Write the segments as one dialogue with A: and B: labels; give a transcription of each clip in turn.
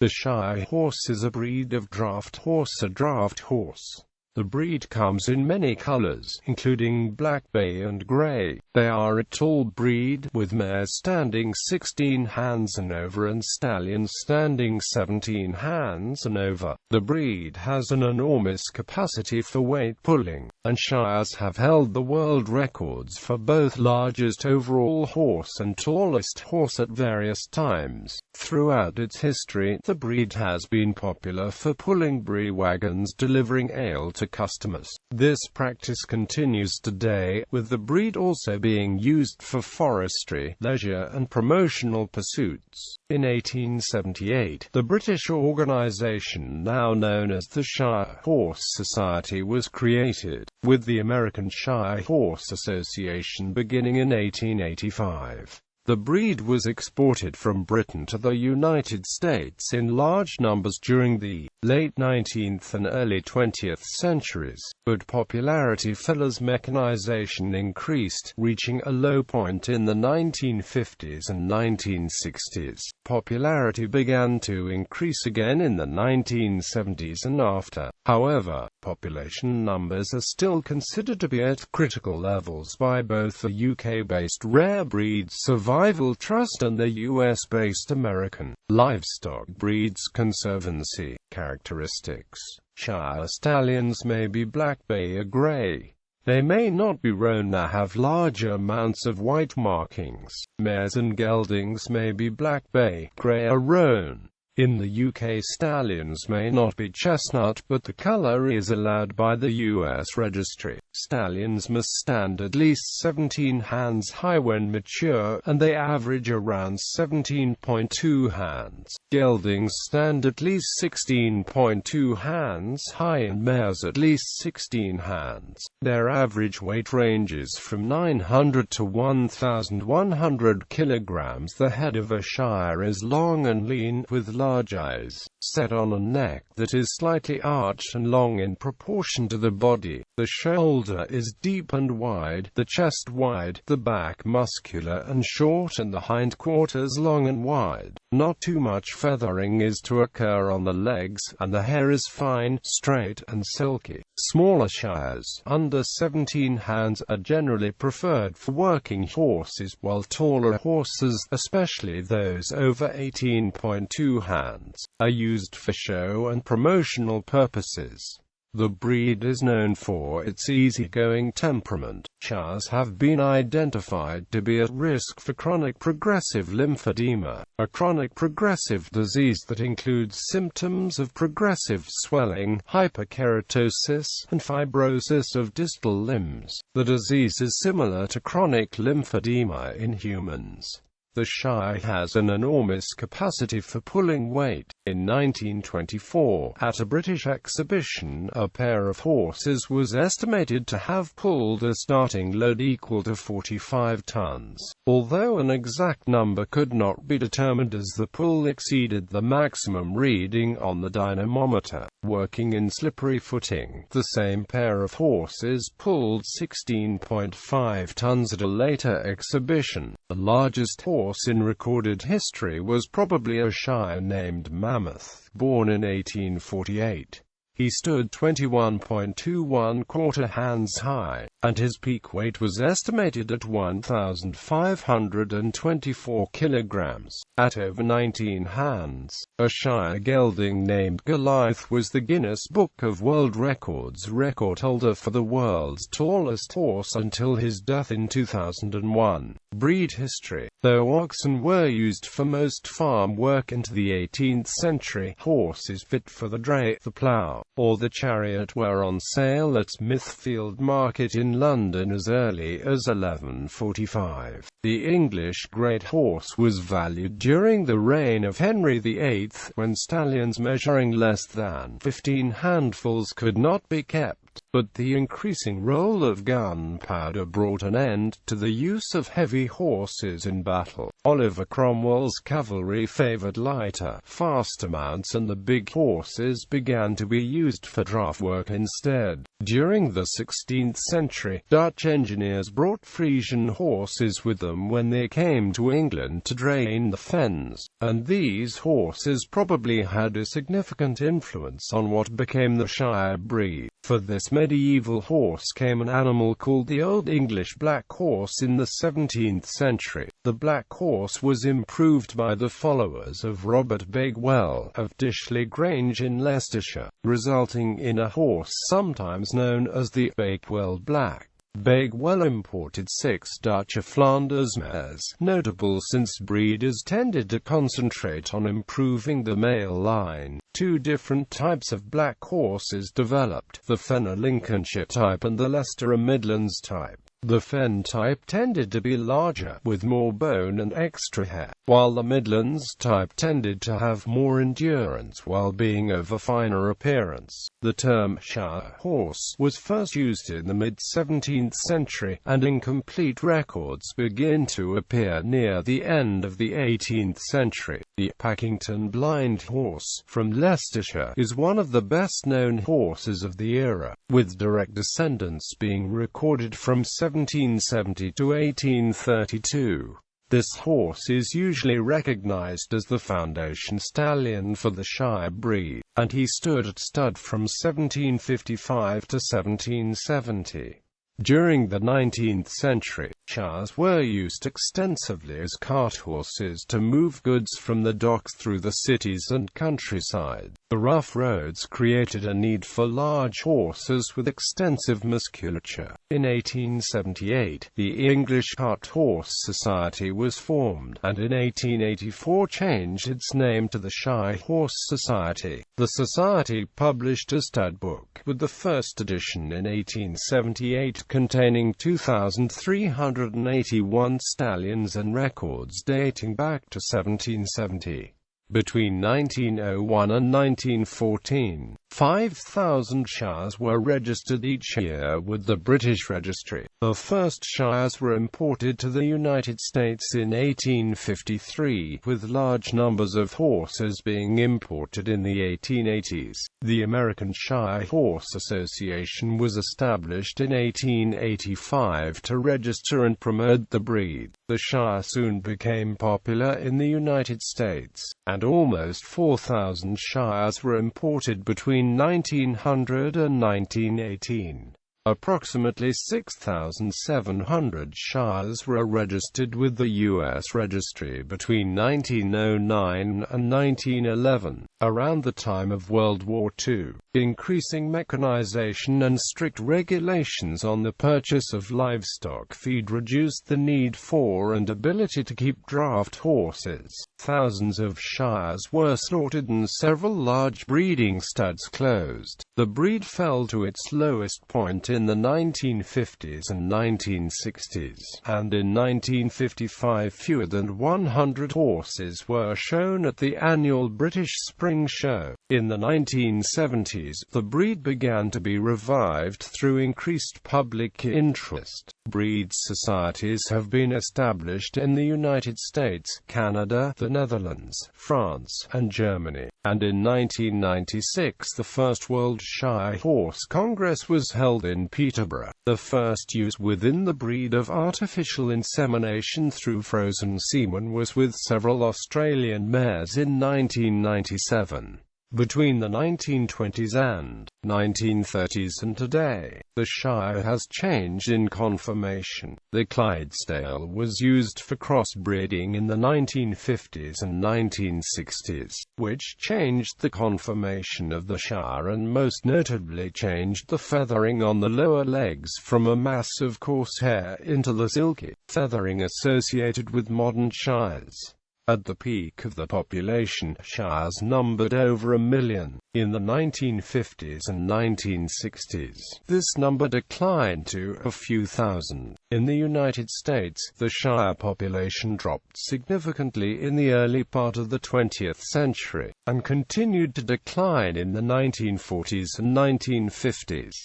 A: The Shire horse is a breed of draught horse. A draught horse. The breed comes in many colors, including black, bay and grey. They are a tall breed, with mares standing 16 hands and over and stallions standing 17 hands and over. The breed has an enormous capacity for weight pulling, and Shires have held the world records for both largest overall horse and tallest horse at various times. Throughout its history, the breed has been popular for pulling brie wagons delivering ale to customers. This practice continues today, with the breed also being used for forestry, leisure and promotional pursuits. In 1878, the British organisation now known as the Shire Horse Society was created, with the American Shire Horse Association beginning in 1885. The breed was exported from Britain to the United States in large numbers during the late 19th and early 20th centuries, but popularity fell as mechanization increased, reaching a low point in the 1950s and 1960s. Popularity began to increase again in the 1970s and after. However, population numbers are still considered to be at critical levels by both the UK-based Rare Breeds Survival Trust and the US-based American Livestock Breeds Conservancy. Characteristics: Shire stallions may be black, bay or grey. They may not be roan or have large amounts of white markings. Mares and geldings may be black, bay, grey or roan. In the UK, stallions may not be chestnut, but the colour is allowed by the US registry. Stallions must stand at least 17 hands high when mature, and they average around 17.2 hands. Geldings stand at least 16.2 hands high and mares at least 16 hands. Their average weight ranges from 900 to 1,100 kilograms. The head of a Shire is long and lean, with large eyes, set on a neck that is slightly arched and long in proportion to the body. The shoulder is deep and wide, the chest wide, the back muscular and short, and the hindquarters long and wide. Not too much feathering is to occur on the legs, and the hair is fine, straight, and silky. Smaller Shires, under 17 hands, are generally preferred for working horses, while taller horses, especially those over 18.2 hands, are used for show and promotional purposes. The breed is known for its easygoing temperament. Shires have been identified to be at risk for chronic progressive lymphedema, a chronic progressive disease that includes symptoms of progressive swelling, hyperkeratosis, and fibrosis of distal limbs. The disease is similar to chronic lymphedema in humans. The Shire has an enormous capacity for pulling weight. In 1924, at a British exhibition, a pair of horses was estimated to have pulled a starting load equal to 45 tons. Although an exact number could not be determined as the pull exceeded the maximum reading on the dynamometer. Working in slippery footing, the same pair of horses pulled 16.5 tons at a later exhibition. The largest horse in recorded history was probably a Shire named Mammoth, born in 1848. He stood 21.21 quarter hands high, and his peak weight was estimated at 1,524 kilograms. At over 19 hands, a Shire gelding named Goliath was the Guinness Book of World Records record holder for the world's tallest horse until his death in 2001. Breed history: though oxen were used for most farm work into the 18th century, horses fit for the dray, the plough, or the chariot were on sale at Smithfield Market in London as early as 1145. The English grey horse was valued during the reign of Henry VIII, when stallions measuring less than 15 handfuls could not be kept. but the increasing role of gunpowder brought an end to the use of heavy horses in battle. Oliver Cromwell's cavalry favoured lighter, faster mounts, and the big horses began to be used for draft work instead. During the 16th century, Dutch engineers brought Frisian horses with them when they came to England to drain the fens, and these horses probably had a significant influence on what became the Shire breed. For this medieval horse came an animal called the Old English Black Horse in the 17th century. The black horse was improved by the followers of Robert Bakewell of Dishley Grange in Leicestershire, resulting in a horse sometimes known as the Bakewell Black. Bakewell imported 6 Dutch Flanders mares, notable since breeders tended to concentrate on improving the male line. 2 different types of black horses developed, the Fenner Lincolnshire type and the Leicester Midlands type. The Fen type tended to be larger, with more bone and extra hair, while the Midlands type tended to have more endurance while being of a finer appearance. The term Shire horse was first used in the mid-17th century, and incomplete records begin to appear near the end of the 18th century. The Packington Blind Horse, from Leicestershire, is one of the best-known horses of the era, with direct descendants being recorded from 1770 to 1832. This horse is usually recognized as the foundation stallion for the Shire breed, and he stood at stud from 1755 to 1770. During the 19th century, Shires were used extensively as cart horses to move goods from the docks through the cities and countryside. The rough roads created a need for large horses with extensive musculature. In 1878, the English Cart Horse Society was formed, and in 1884 changed its name to the Shire Horse Society. The society published a stud book, with the first edition in 1878 containing 2,381 stallions and records dating back to 1770. Between 1901 and 1914, 5,000 Shires were registered each year with the British Registry. The first Shires were imported to the United States in 1853, with large numbers of horses being imported in the 1880s. The American Shire Horse Association was established in 1885 to register and promote the breed. The Shire soon became popular in the United States, and almost 4,000 Shires were imported between 1900 and 1918. Approximately 6,700 Shires were registered with the U.S. Registry between 1909 and 1911, around the time of World War II. Increasing mechanization and strict regulations on the purchase of livestock feed reduced the need for and ability to keep draft horses. Thousands of Shires were slaughtered and several large breeding studs closed. The breed fell to its lowest point in the 1950s and 1960s, and in 1955 fewer than 100 horses were shown at the annual British Spring Show. In the 1970s, the breed began to be revived through increased public interest. Breed societies have been established in the United States, Canada, the Netherlands, France, and Germany, and in 1996 the first World Shire Horse Congress was held in Peterborough. The first use within the breed of artificial insemination through frozen semen was with several Australian mares in 1997. Between the 1920s and 1930s and today, the Shire has changed in conformation. The Clydesdale was used for crossbreeding in the 1950s and 1960s, which changed the conformation of the Shire and most notably changed the feathering on the lower legs from a mass of coarse hair into the silky feathering associated with modern Shires. At the peak of the population, Shires numbered over 1 million. In the 1950s and 1960s, this number declined to a few thousand. In the United States, the Shire population dropped significantly in the early part of the 20th century, and continued to decline in the 1940s and 1950s.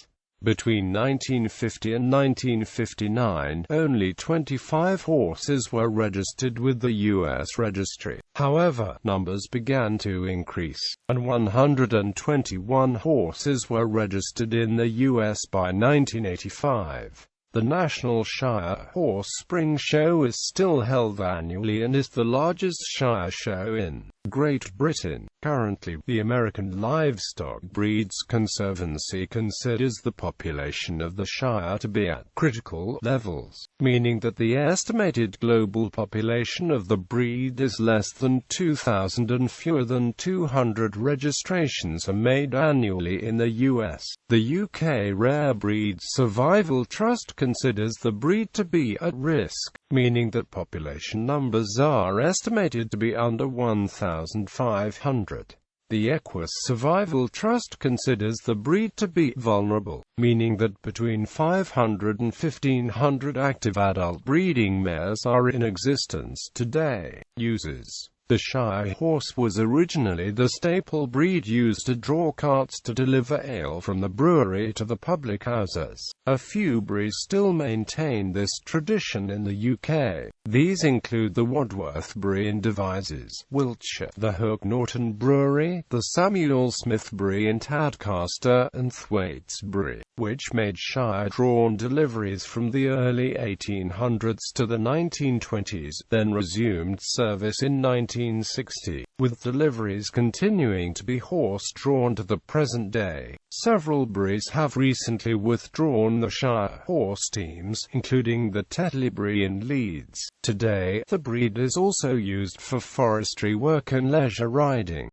A: Between 1950 and 1959, only 25 horses were registered with the U.S. registry. However, numbers began to increase, and 121 horses were registered in the U.S. by 1985. The National Shire Horse Spring Show is still held annually and is the largest Shire show in Great Britain. Currently, the American Livestock Breeds Conservancy considers the population of the Shire to be at critical levels, meaning that the estimated global population of the breed is less than 2,000 and fewer than 200 registrations are made annually in the US. The UK Rare Breeds Survival Trust considers the breed to be at risk, meaning that population numbers are estimated to be under 1,500. The Equus Survival Trust considers the breed to be vulnerable, meaning that between 500 and 1,500 active adult breeding mares are in existence today. Uses. The Shire horse was originally the staple breed used to draw carts to deliver ale from the brewery to the public houses. A few breweries still maintain this tradition in the UK. These include the Wadworth Brewery in Devizes, Wiltshire, the Hook Norton Brewery, the Samuel Smith Brewery in Tadcaster, and Thwaites Brewery, which made Shire-drawn deliveries from the early 1800s to the 1920s, then resumed service in 1960, with deliveries continuing to be horse-drawn to the present day. Several breweries have recently withdrawn the Shire horse teams, including the Tetley Brewery in Leeds. Today, the breed is also used for forestry work and leisure riding.